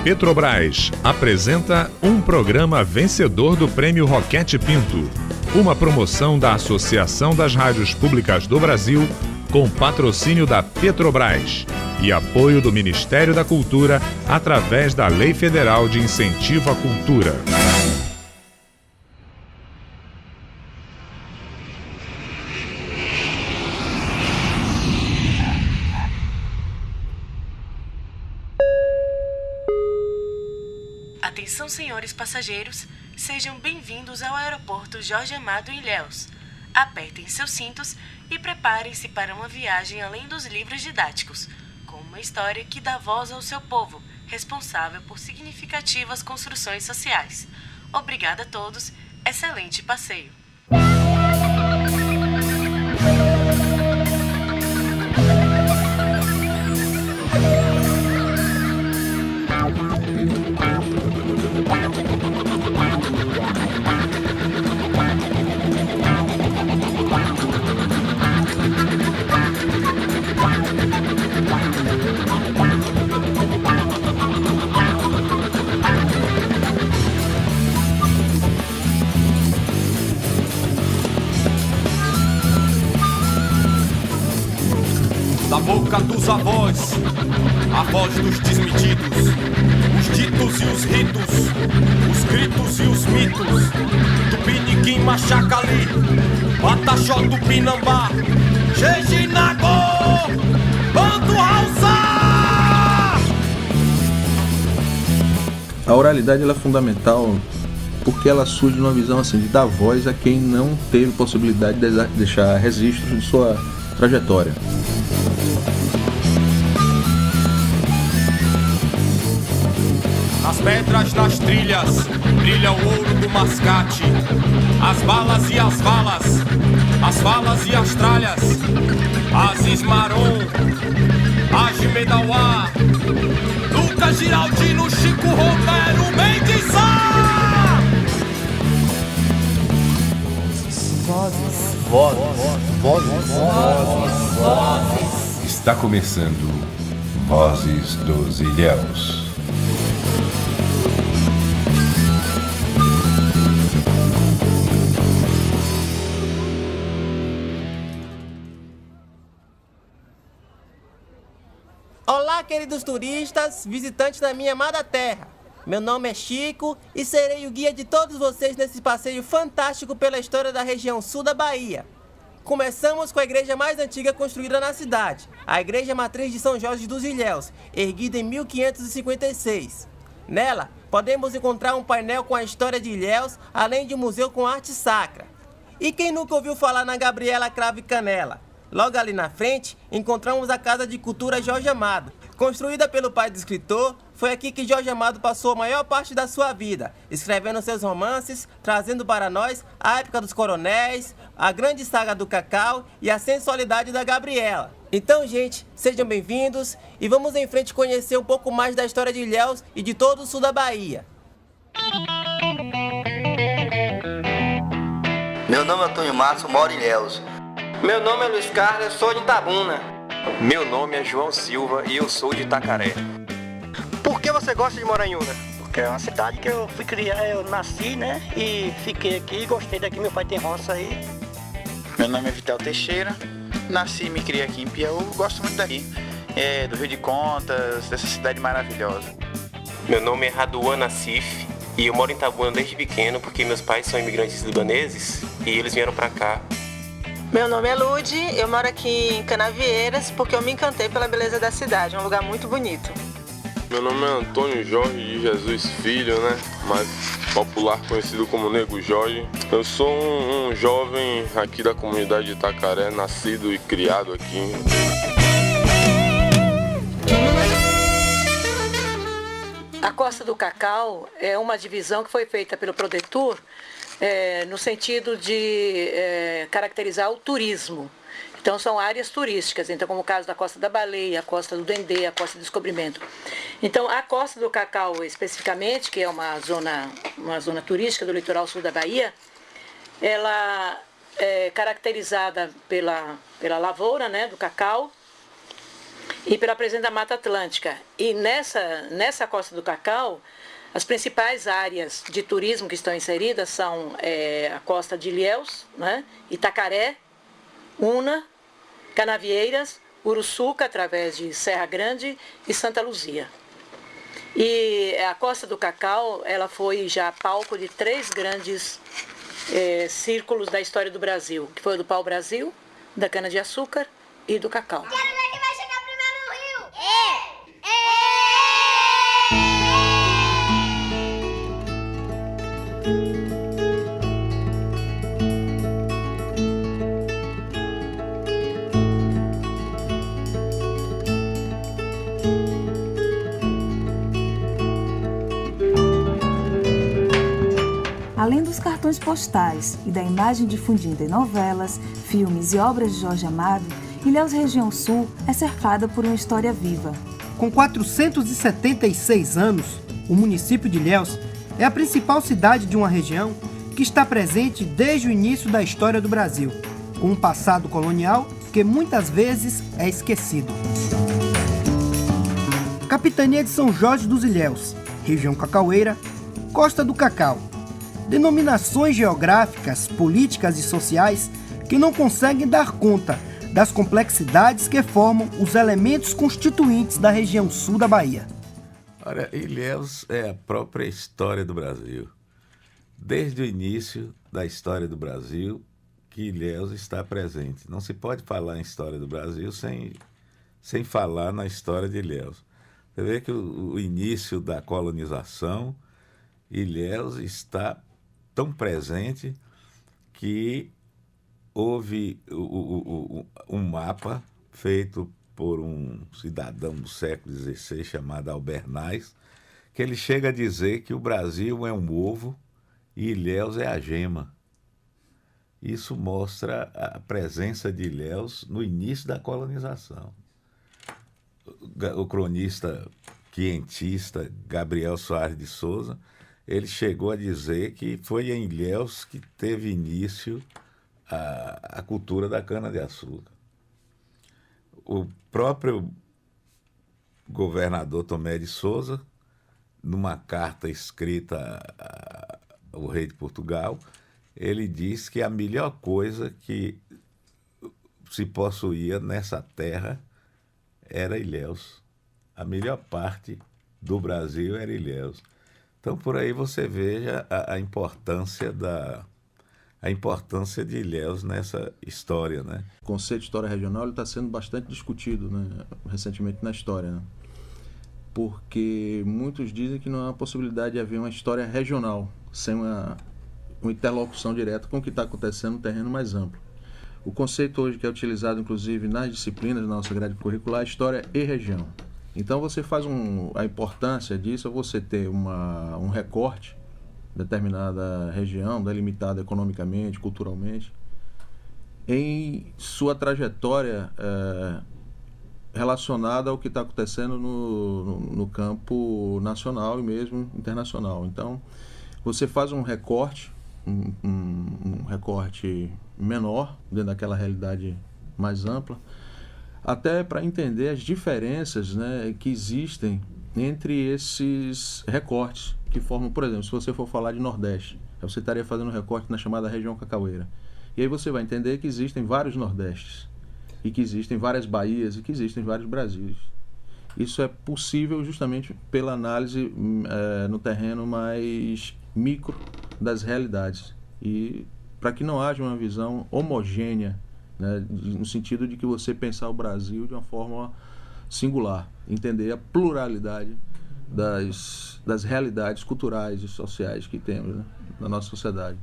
Petrobras apresenta um programa vencedor do Prêmio Roquete Pinto, uma promoção da Associação das Rádios Públicas do Brasil, com patrocínio da Petrobras e apoio do Ministério da Cultura através da Lei Federal de Incentivo à Cultura. Atenção, senhores passageiros, sejam bem-vindos ao aeroporto Jorge Amado Ilhéus. Apertem seus cintos e preparem-se para uma viagem além dos livros didáticos, com uma história que dá voz ao seu povo, responsável por significativas construções sociais. Obrigada a todos, excelente passeio. Da boca dos avós, a voz dos desmedidos, os ditos e os ritos, os gritos e os mitos, Tupiniquim, Machacali, Pataxó do Pinambá, Jejinagô, Bando Hausa! A oralidade ela é fundamental porque ela surge numa visão assim de dar voz a quem não teve possibilidade de deixar registros de sua trajetória. As pedras nas trilhas, brilha o ouro do mascate. As balas e as valas e as tralhas. Aziz Maron, Agimedauá, Lucas Giraldino, Chico Romero, Mendes Sá. Vozes. Está começando Vozes dos Ilhéus. Olá, queridos turistas, visitantes da minha amada terra. Meu nome é Chico e serei o guia de todos vocês nesse passeio fantástico pela história da região sul da Bahia. Começamos com a igreja mais antiga construída na cidade, a Igreja Matriz de São Jorge dos Ilhéus, erguida em 1556. Nela, podemos encontrar um painel com a história de Ilhéus, além de um museu com arte sacra. E quem nunca ouviu falar na Gabriela Cravo e Canela? Logo ali na frente, encontramos a Casa de Cultura Jorge Amado. Construída pelo pai do escritor, foi aqui que Jorge Amado passou a maior parte da sua vida, escrevendo seus romances, trazendo para nós a época dos coronéis, a grande saga do cacau e a sensualidade da Gabriela. Então, gente, sejam bem-vindos e vamos em frente conhecer um pouco mais da história de Ilhéus e de todo o sul da Bahia. Meu nome é Antônio Márcio, moro em Ilhéus. Meu nome é Luiz Carlos, eu sou de Itabuna. Meu nome é João Silva e eu sou de Itacaré. Por que você gosta de morar em Una? Porque é uma cidade que eu fui criar, eu nasci, né? E fiquei aqui, gostei daqui, meu pai tem roça aí. Meu nome é Vital Teixeira, nasci e me criei aqui em Piauí, gosto muito daqui. Do Rio de Contas, dessa cidade maravilhosa. Meu nome é Raduan Nassif e eu moro em Itabuna desde pequeno porque meus pais são imigrantes libaneses e eles vieram pra cá. Meu nome é Lude, eu moro aqui em Canavieiras porque eu me encantei pela beleza da cidade, é um lugar muito bonito. Meu nome é Antônio Jorge de Jesus Filho, né? Mais popular conhecido como Nego Jorge. Eu sou um jovem aqui da comunidade de Itacaré, nascido e criado aqui. A Costa do Cacau é uma divisão que foi feita pelo Prodetur no sentido de caracterizar o turismo. Então são áreas turísticas, então como o caso da Costa da Baleia, a Costa do Dendê, a Costa do Descobrimento. Então a Costa do Cacau especificamente, que é uma zona turística do litoral sul da Bahia, ela é caracterizada pela lavoura, né, do cacau, e pela presença da Mata Atlântica. E nessa Costa do Cacau, as principais áreas de turismo que estão inseridas são a Costa de Ilhéus, né? Itacaré, Una, Canavieiras, Uruçuca, através de Serra Grande e Santa Luzia. E a Costa do Cacau, ela foi já palco de 3 grandes círculos da história do Brasil, que foi o do pau-brasil, da cana-de-açúcar e do cacau. Quero ver quem vai chegar primeiro no Rio! Além dos cartões postais e da imagem difundida em novelas, filmes e obras de Jorge Amado, Ilhéus Região Sul é cercada por uma história viva. Com 476 anos, o município de Ilhéus é a principal cidade de uma região que está presente desde o início da história do Brasil, com um passado colonial que muitas vezes é esquecido. Capitania de São Jorge dos Ilhéus, região cacaueira, Costa do Cacau. Denominações geográficas, políticas e sociais que não conseguem dar conta das complexidades que formam os elementos constituintes da região sul da Bahia. Olha, Ilhéus é a própria história do Brasil. Desde o início da história do Brasil, que Ilhéus está presente. Não se pode falar em história do Brasil sem falar na história de Ilhéus. Você vê que o início da colonização, Ilhéus está tão presente que houve um mapa feito por um cidadão do século XVI chamado Albernaz, que ele chega a dizer que o Brasil é um ovo e Ilhéus é a gema. Isso mostra a presença de Ilhéus no início da colonização. O cronista quientista Gabriel Soares de Souza, ele chegou a dizer que foi em Ilhéus que teve início a cultura da cana-de-açúcar. O próprio governador Tomé de Souza, numa carta escrita ao rei de Portugal, ele diz que a melhor coisa que se possuía nessa terra era Ilhéus. A melhor parte do Brasil era Ilhéus. Então, por aí você veja a importância de Ilhéus nessa história, né? O conceito de história regional está sendo bastante discutido, né, recentemente na história, né? Porque muitos dizem que não há possibilidade de haver uma história regional sem uma interlocução direta com o que está acontecendo no terreno mais amplo. O conceito hoje que é utilizado, inclusive, nas disciplinas da nossa grade curricular é história e região. Então você faz a importância disso é você ter um recorte de determinada região, delimitada economicamente, culturalmente, em sua trajetória relacionada ao que está acontecendo no campo nacional e mesmo internacional. Então você faz um recorte, um recorte menor dentro daquela realidade mais ampla, até para entender as diferenças, né, que existem entre esses recortes que formam, por exemplo, se você for falar de Nordeste, você estaria fazendo um recorte na chamada região cacaueira. E aí você vai entender que existem vários Nordestes, e que existem várias Bahias, e que existem vários Brasis. Isso é possível justamente pela análise no terreno mais micro das realidades. E para que não haja uma visão homogênea, né, no sentido de que você pensar o Brasil de uma forma singular, entender a pluralidade das realidades culturais e sociais que temos, né, na nossa sociedade.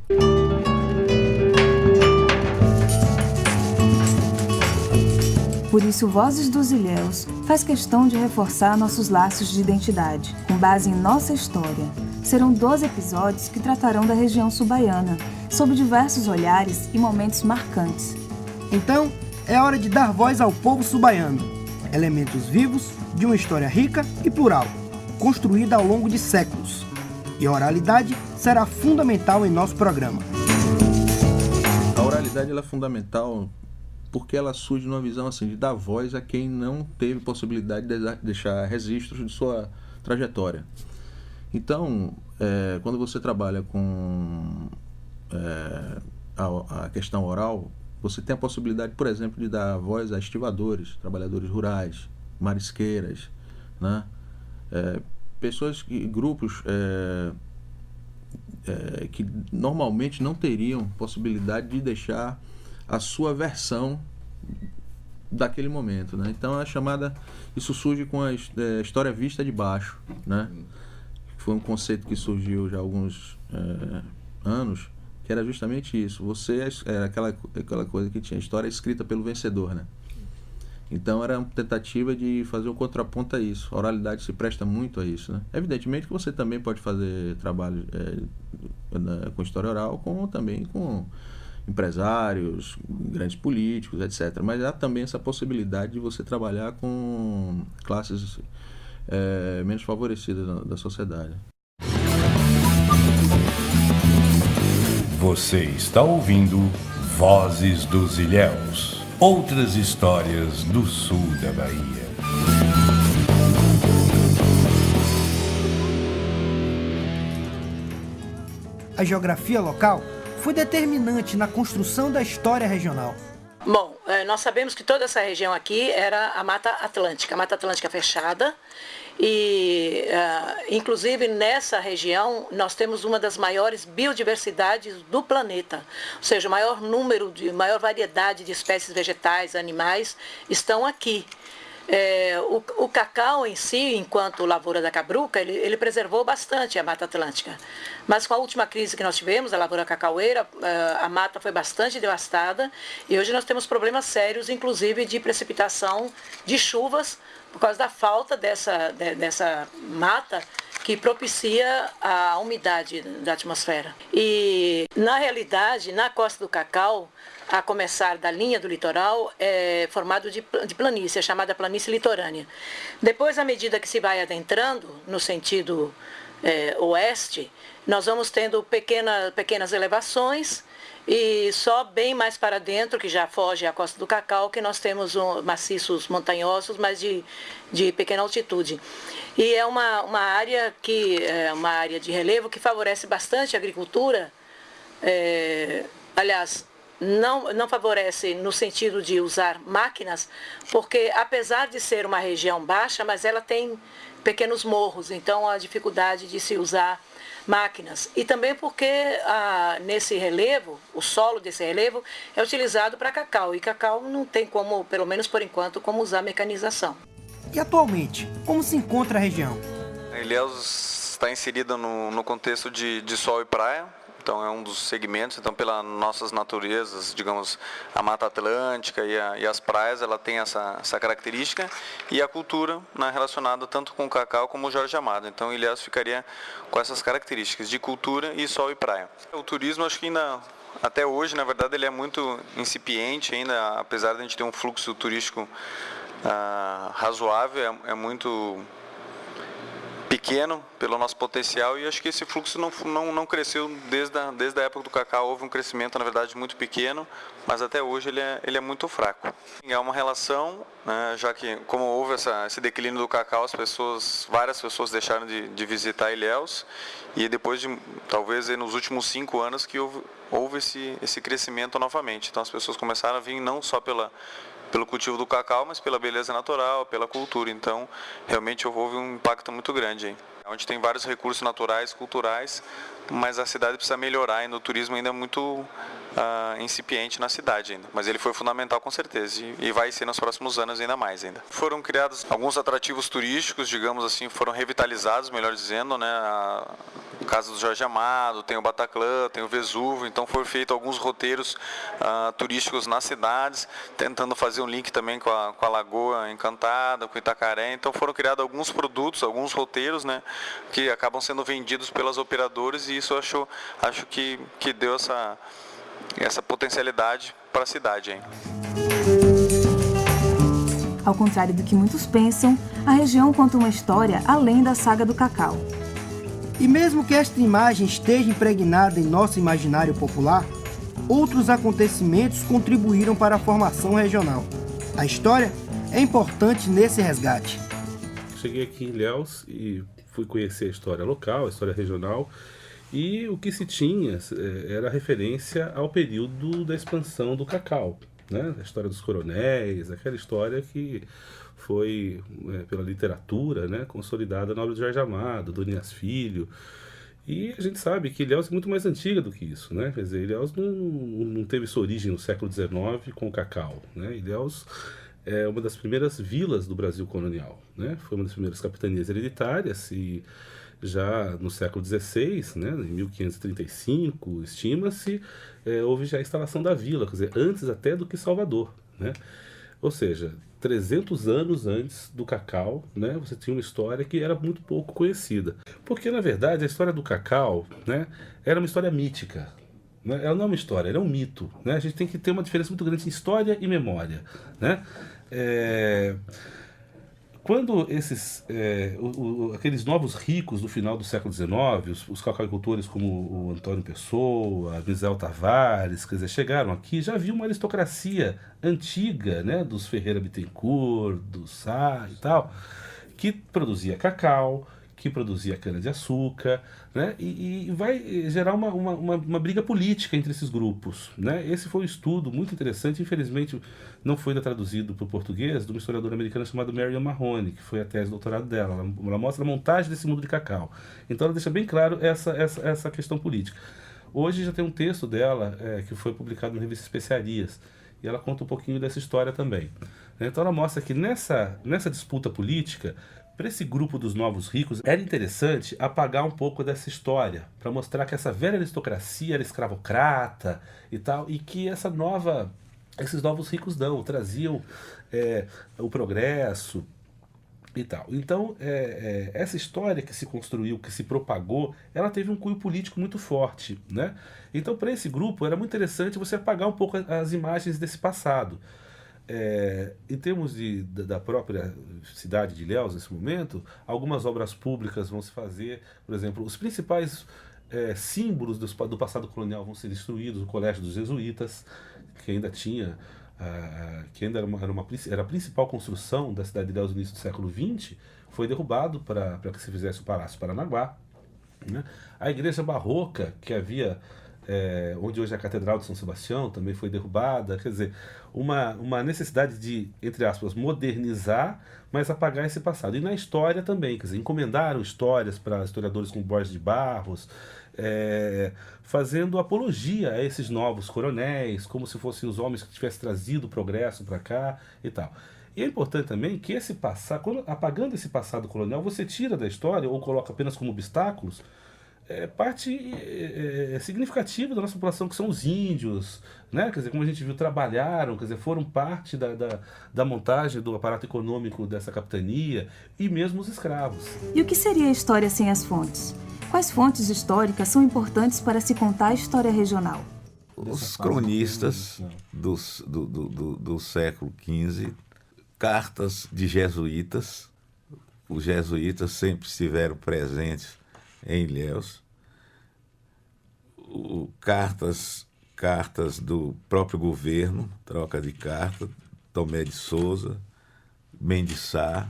Por isso, Vozes dos Ilhéus faz questão de reforçar nossos laços de identidade, com base em nossa história. Serão 12 episódios que tratarão da região sul-baiana, sob diversos olhares e momentos marcantes. Então, é hora de dar voz ao povo sul-baiano, elementos vivos de uma história rica e plural, construída ao longo de séculos. E a oralidade será fundamental em nosso programa. A oralidade ela é fundamental porque ela surge numa visão assim de dar voz a quem não teve possibilidade de deixar registros de sua trajetória. Então, quando você trabalha com a questão oral, você tem a possibilidade, por exemplo, de dar voz a estivadores, trabalhadores rurais, marisqueiras, né? Grupos que normalmente não teriam possibilidade de deixar a sua versão daquele momento, né? Então isso surge com a história vista de baixo, né? Foi um conceito que surgiu já há alguns anos, que era justamente isso. Você era aquela coisa que tinha história escrita pelo vencedor, né? Então era uma tentativa de fazer um contraponto a isso. A oralidade se presta muito a isso, né? Evidentemente que você também pode fazer trabalho com história oral, como também com empresários, grandes políticos, etc. Mas há também essa possibilidade de você trabalhar com classes menos favorecidas da sociedade. Você está ouvindo Vozes dos Ilhéus. Outras histórias do sul da Bahia. A geografia local foi determinante na construção da história regional. Bom, nós sabemos que toda essa região aqui era a Mata Atlântica fechada, e inclusive nessa região nós temos uma das maiores biodiversidades do planeta, ou seja, maior variedade de espécies vegetais, animais estão aqui. O cacau em si, enquanto lavoura da cabruca, ele preservou bastante a Mata Atlântica. Mas com a última crise que nós tivemos, a lavoura cacaueira, a mata foi bastante devastada e hoje nós temos problemas sérios, inclusive de precipitação de chuvas, por causa da falta dessa mata que propicia a umidade da atmosfera. E, na realidade, na Costa do Cacau, a começar da linha do litoral, é formado de planície, é chamada planície litorânea. Depois, à medida que se vai adentrando no sentido oeste, nós vamos tendo pequenas elevações, e só bem mais para dentro, que já foge a Costa do Cacau, que nós temos maciços montanhosos, mas de pequena altitude. E é uma área de relevo que favorece bastante a agricultura. Aliás, não favorece no sentido de usar máquinas, porque apesar de ser uma região baixa, mas ela tem pequenos morros, então a dificuldade de se usar máquinas. E também porque nesse relevo, o solo desse relevo é utilizado para cacau, e cacau não tem como, pelo menos por enquanto, como usar mecanização. E atualmente, como se encontra a região? Ilhéus está inserida no contexto de sol e praia. Então é um dos segmentos, então pelas nossas naturezas, digamos, a Mata Atlântica e as praias, ela tem essa característica, e a cultura, né, relacionada tanto com o cacau como o Jorge Amado. Então Ilhéus ficaria com essas características de cultura e sol e praia. O turismo, acho que ainda, até hoje, na verdade, ele é muito incipiente ainda, apesar de a gente ter um fluxo turístico razoável, é muito pequeno pelo nosso potencial, e acho que esse fluxo não cresceu desde a época do cacau. Houve um crescimento, na verdade, muito pequeno, mas até hoje ele é muito fraco. É uma relação, né, já que como houve esse declínio do cacau, várias pessoas deixaram de visitar Ilhéus, e depois talvez nos últimos 5 anos que houve esse crescimento novamente. Então as pessoas começaram a vir não só pelo cultivo do cacau, mas pela beleza natural, pela cultura. Então, realmente houve um impacto muito grande aí. Onde tem vários recursos naturais, culturais, mas a cidade precisa melhorar ainda. O turismo ainda é muito incipiente na cidade ainda, mas ele foi fundamental com certeza, e vai ser nos próximos anos ainda mais ainda. Foram criados alguns atrativos turísticos, digamos assim, foram revitalizados, melhor dizendo, né? A Casa do Jorge Amado, tem o Bataclan, tem o Vesúvio. Então foram feitos alguns roteiros turísticos nas cidades, tentando fazer um link também com a Lagoa Encantada, com Itacaré. Então foram criados alguns produtos, alguns roteiros, né, que acabam sendo vendidos pelas operadoras, e isso eu acho que deu essa potencialidade para a cidade, hein? Ao contrário do que muitos pensam, a região conta uma história além da saga do cacau. E mesmo que esta imagem esteja impregnada em nosso imaginário popular, outros acontecimentos contribuíram para a formação regional. A história é importante nesse resgate. Cheguei aqui em Ilhéus e fui conhecer a história local, a história regional, e o que se tinha era referência ao período da expansão do cacau, né? A história dos coronéis, aquela história que foi, pela literatura, né, consolidada na obra de Jorge Amado, Donias Filho. E a gente sabe que Ilhéus é muito mais antiga do que isso, né? Quer dizer, Ilhéus não teve sua origem no século XIX com o cacau, né? Ilhéus é uma das primeiras vilas do Brasil colonial, né? Foi uma das primeiras capitanias hereditárias e já no século XVI, né, em 1535, estima-se, houve já a instalação da vila, quer dizer, antes até do que Salvador, né? Ou seja, 300 anos antes do cacau, né, você tinha uma história que era muito pouco conhecida. Porque, na verdade, a história do cacau, né, era uma história mítica. Né? Ela não é uma história, ela é um mito. Né? A gente tem que ter uma diferença muito grande entre história e memória. Né? Quando aqueles novos ricos do final do século XIX, os cacauicultores como o Antônio Pessoa, Misael Tavares, quer dizer, chegaram aqui, já havia uma aristocracia antiga, né, dos Ferreira Bittencourt, do Sá e tal, que produzia cacau, que produzia cana-de-açúcar, né, e vai gerar uma briga política entre esses grupos. Né? Esse foi um estudo muito interessante, infelizmente não foi ainda traduzido para o português, de uma historiadora americana chamada Marian Mahoney, que foi a tese de doutorado dela. Ela mostra a montagem desse mundo de cacau. Então ela deixa bem claro essa questão política. Hoje já tem um texto dela que foi publicado na revista Especiarias, e ela conta um pouquinho dessa história também. Então ela mostra que nessa disputa política, para esse grupo dos novos ricos, era interessante apagar um pouco dessa história, para mostrar que essa velha aristocracia era escravocrata e tal, e que esses novos ricos traziam o progresso e tal. Então, essa história que se construiu, que se propagou, ela teve um cunho político muito forte. Né? Então, para esse grupo, era muito interessante você apagar um pouco as imagens desse passado. Em termos da própria cidade de Ilhéus, nesse momento, algumas obras públicas vão se fazer. Por exemplo, os principais símbolos do passado colonial vão ser destruídos. O Colégio dos Jesuítas, que ainda tinha, que ainda era a principal construção da cidade de Ilhéus no início do século XX, foi derrubado para que se fizesse o Palácio Paranaguá. Né? A igreja barroca, que havia... onde hoje é a Catedral de São Sebastião, também foi derrubada. Quer dizer, uma necessidade de, entre aspas, modernizar, mas apagar esse passado. E na história também, quer dizer, encomendaram histórias para historiadores como Borges de Barros, fazendo apologia a esses novos coronéis, como se fossem os homens que tivessem trazido o progresso para cá e tal. E é importante também que esse passado, apagando esse passado colonial, você tira da história, ou coloca apenas como obstáculos, parte significativa da nossa população, que são os índios, né? Quer dizer, como a gente viu, trabalharam, quer dizer, foram parte da montagem do aparato econômico dessa capitania, e mesmo os escravos. E o que seria a história sem as fontes? Quais fontes históricas são importantes para se contar a história regional? Os cronistas do século XV, cartas de jesuítas. Os jesuítas sempre estiveram presentes em Ilhéus, cartas do próprio governo, troca de carta, Tomé de Souza, Mendes Sá,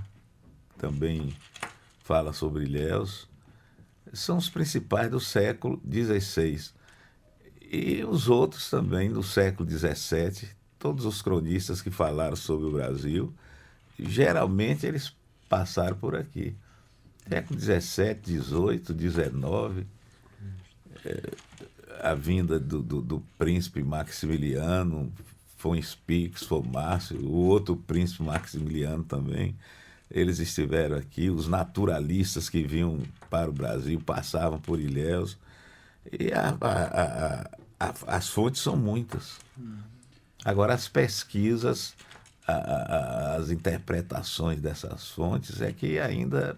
também fala sobre Ilhéus, são os principais do século XVI. E os outros também do século XVII, todos os cronistas que falaram sobre o Brasil, geralmente eles passaram por aqui. Século XVII, XVIII, XIX, a vinda do príncipe Maximiliano, foi Spix, foi Márcio, o outro príncipe Maximiliano também, eles estiveram aqui, os naturalistas que vinham para o Brasil passavam por Ilhéus, e as fontes são muitas. Agora, as pesquisas, as interpretações dessas fontes é que ainda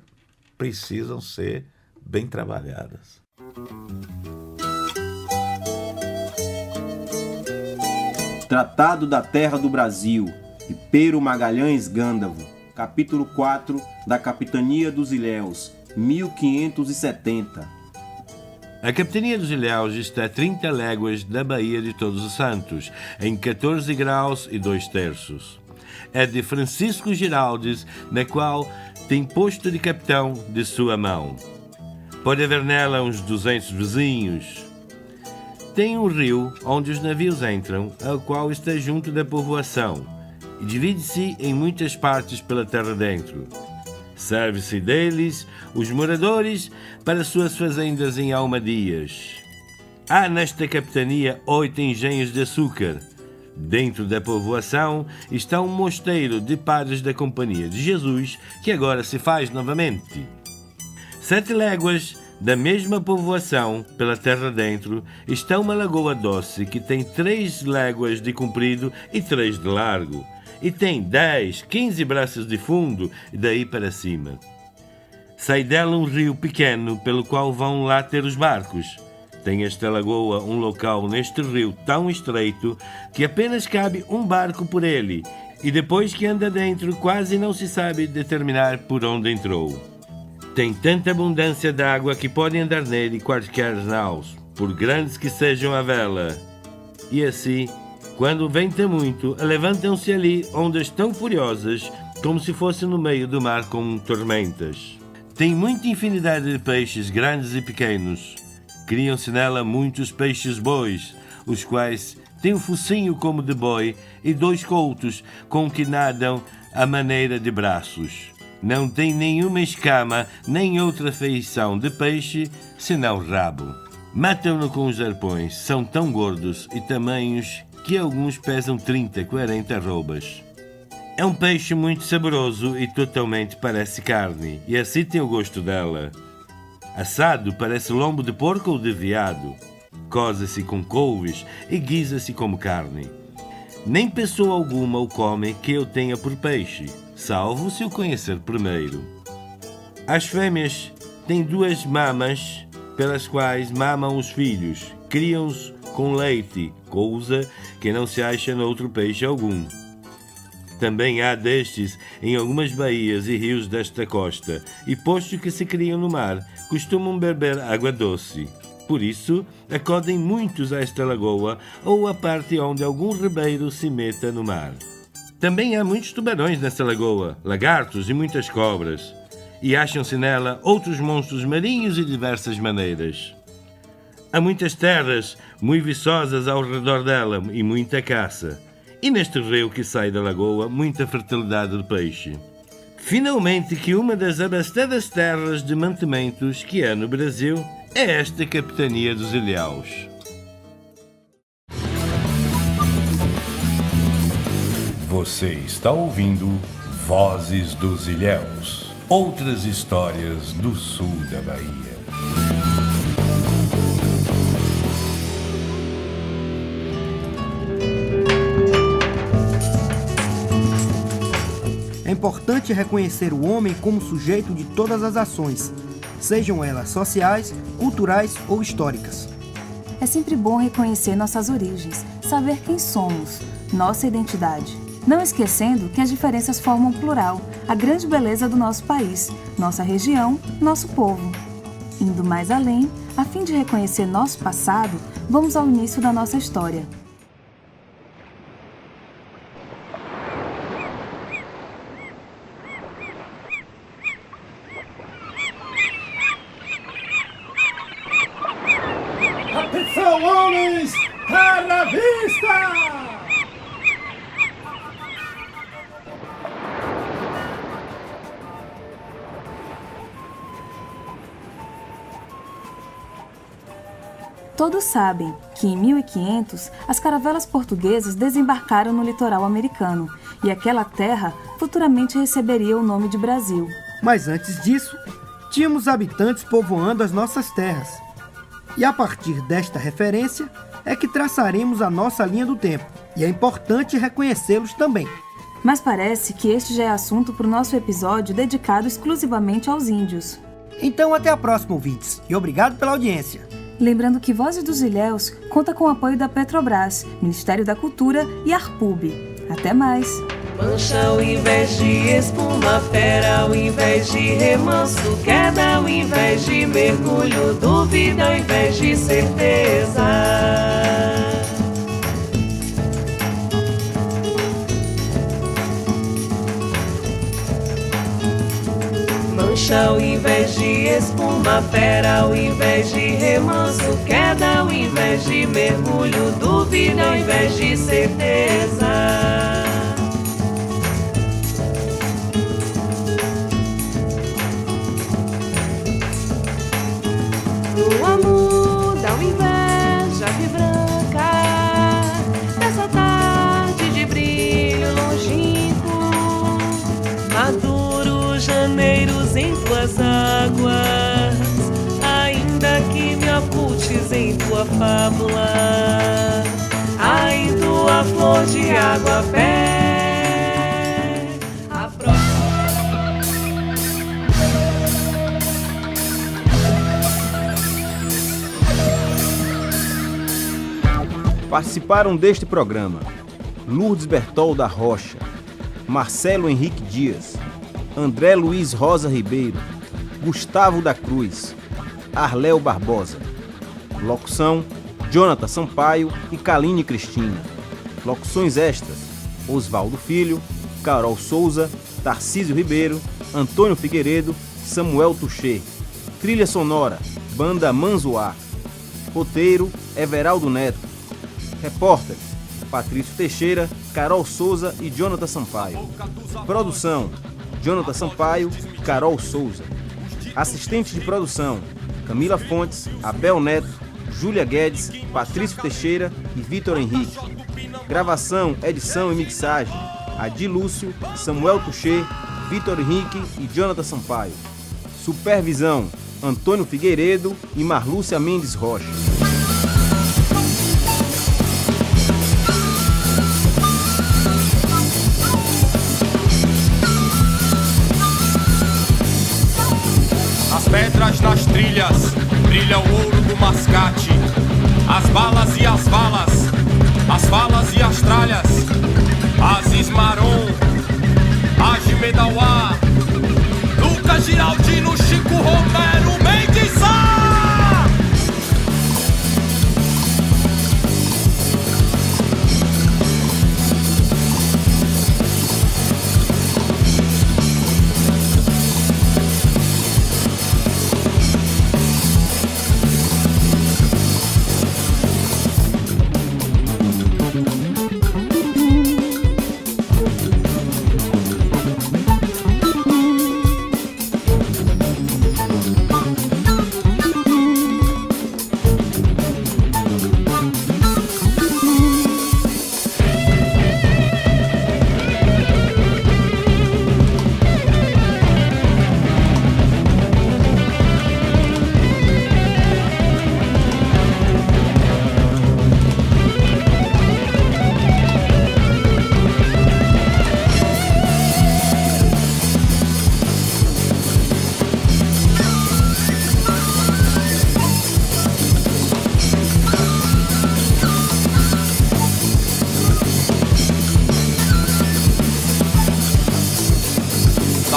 precisam ser bem trabalhadas. Tratado da Terra do Brasil, de Pero Magalhães Gândavo, capítulo 4, da Capitania dos Ilhéus, 1570. A capitania dos Ilhéus está a 30 léguas da Baía de Todos os Santos, em 14 graus e 2/3. É de Francisco Giraldes, na qual tem posto de capitão de sua mão. Pode haver nela uns 200 vizinhos. Tem um rio onde os navios entram, ao qual está junto da povoação, e divide-se em muitas partes pela terra dentro. Serve-se deles os moradores para suas fazendas em almadias. Há nesta capitania 8 engenhos de açúcar. Dentro da povoação está um mosteiro de padres da Companhia de Jesus, que agora se faz novamente. 7 léguas da mesma povoação, pela terra dentro, está uma lagoa doce que tem 3 léguas de comprido e 3 de largo, e tem 10, 15 braças de fundo e daí para cima. Sai dela um rio pequeno pelo qual vão lá ter os barcos. Tem esta lagoa um local neste rio tão estreito que apenas cabe um barco por ele, e depois que anda dentro quase não se sabe determinar por onde entrou. Tem tanta abundância de água que podem andar nele quaisquer naus, por grandes que sejam a vela. E assim, quando venta muito, levantam-se ali ondas tão furiosas como se fosse no meio do mar com tormentas. Tem muita infinidade de peixes grandes e pequenos. Criam-se nela muitos peixes-bois, os quais têm um focinho como de boi e 2 coutos com que nadam à maneira de braços. Não tem nenhuma escama nem outra feição de peixe, senão rabo. Matam-no com os arpões, são tão gordos e tamanhos que alguns pesam 30, 40 arrobas. É um peixe muito saboroso e totalmente parece carne, e assim tem o gosto dela. Assado parece lombo de porco ou de veado. Coze-se com couves e guisa-se como carne. Nem pessoa alguma o come que eu tenha por peixe, salvo se o conhecer primeiro. As fêmeas têm 2 mamas pelas quais mamam os filhos, criam-os com leite, coisa que não se acha noutro peixe algum. Também há destes em algumas baías e rios desta costa, e posto que se criam no mar, costumam beber água doce. Por isso, acodem muitos a esta lagoa ou a parte onde algum ribeiro se meta no mar. Também há muitos tubarões nessa lagoa, lagartos e muitas cobras, e acham-se nela outros monstros marinhos de diversas maneiras. Há muitas terras muito viçosas ao redor dela e muita caça, e neste rio que sai da lagoa muita fertilidade de peixe. Finalmente, que uma das abastadas terras de mantimentos que há no Brasil é esta capitania dos Ilhéus. Você está ouvindo Vozes dos Ilhéus, outras histórias do sul da Bahia. É importante reconhecer o homem como sujeito de todas as ações, sejam elas sociais, culturais ou históricas. É sempre bom reconhecer nossas origens, saber quem somos, nossa identidade. Não esquecendo que as diferenças formam plural, a grande beleza do nosso país, nossa região, nosso povo. Indo mais além, a fim de reconhecer nosso passado, vamos ao início da nossa história. Atenção, homens! Para a vista! Todos sabem que em 1500 as caravelas portuguesas desembarcaram no litoral americano e aquela terra futuramente receberia o nome de Brasil. Mas antes disso, tínhamos habitantes povoando as nossas terras. E a partir desta referência é que traçaremos a nossa linha do tempo, e é importante reconhecê-los também. Mas parece que este já é assunto para o nosso episódio dedicado exclusivamente aos índios. Então até a próxima, ouvintes, e obrigado pela audiência. Lembrando que Vozes dos Ilhéus conta com o apoio da Petrobras, Ministério da Cultura e Arpub. Até mais! Mancha ao invés de espuma, fera ao invés de remanso, queda ao invés de mergulho, dúvida ao invés de certeza. Mancha ao invés de espuma, fera ao invés de remanso, queda ao invés de mergulho, dúvida ao invés de certeza. Lua muda ao invés de ave branca, nessa tarde de brilho longínquo, maduro janeiros em tuas águas, ainda que me ocultes em tua fábula, ainda a flor de água pé, a própria. Participaram deste programa Lourdes Bertol da Rocha, Marcelo Henrique Dias, André Luiz Rosa Ribeiro, Gustavo da Cruz, Arléo Barbosa. Locução: Jonathan Sampaio e Kaline Cristina. Locuções extras: Oswaldo Filho, Carol Souza, Tarcísio Ribeiro, Antônio Figueiredo, Samuel Tuchê. Trilha sonora: Banda Manzoá. Roteiro: Everaldo Neto. Repórteres: Patrício Teixeira, Carol Souza e Jonathan Sampaio. Produção: Jonathan Sampaio, Carol Souza. Assistentes de produção: Camila Fontes, Abel Neto, Júlia Guedes, Patrício Teixeira e Vitor Henrique. Gravação, edição e mixagem: Adi Lúcio, Samuel Tuchê, Vitor Henrique e Jonathan Sampaio. Supervisão: Antônio Figueiredo e Marlúcia Mendes Rocha. As pedras nas trilhas, brilha o ouro do mascate. As balas e as valas, as falas e as tralhas. Aziz Maron, Agi Medauá, Lucas Giraldino, Chico Romero, Mendes Sá.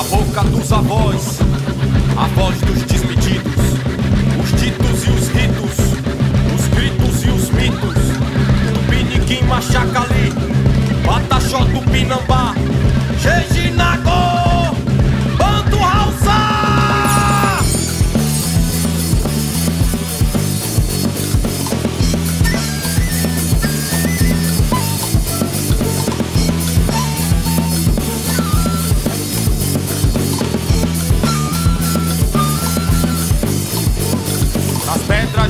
Boca dos avós, a voz dos desmedidos, os ditos e os ritos, os gritos e os mitos, Tupiniquim, Machacali, Pataxó, Tupinambá, Jejinagô, Banto Hausa.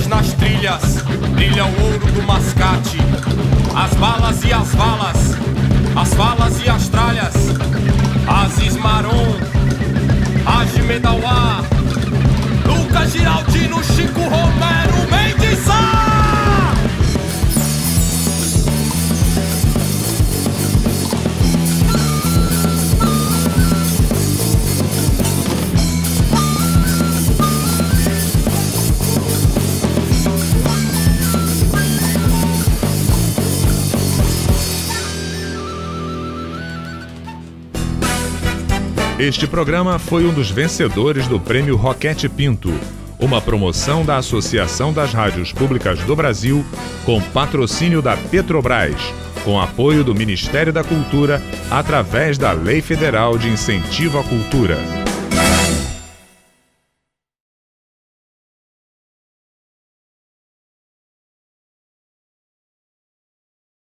Nas trilhas, brilha o ouro do mascate. As balas e as valas, as falas e as tralhas. Aziz Maron, Agi Medauá, Lucas Giraldino, Chico Romero, Mendes Sá. Este programa foi um dos vencedores do Prêmio Roquete Pinto, uma promoção da Associação das Rádios Públicas do Brasil, com patrocínio da Petrobras, com apoio do Ministério da Cultura, através da Lei Federal de Incentivo à Cultura.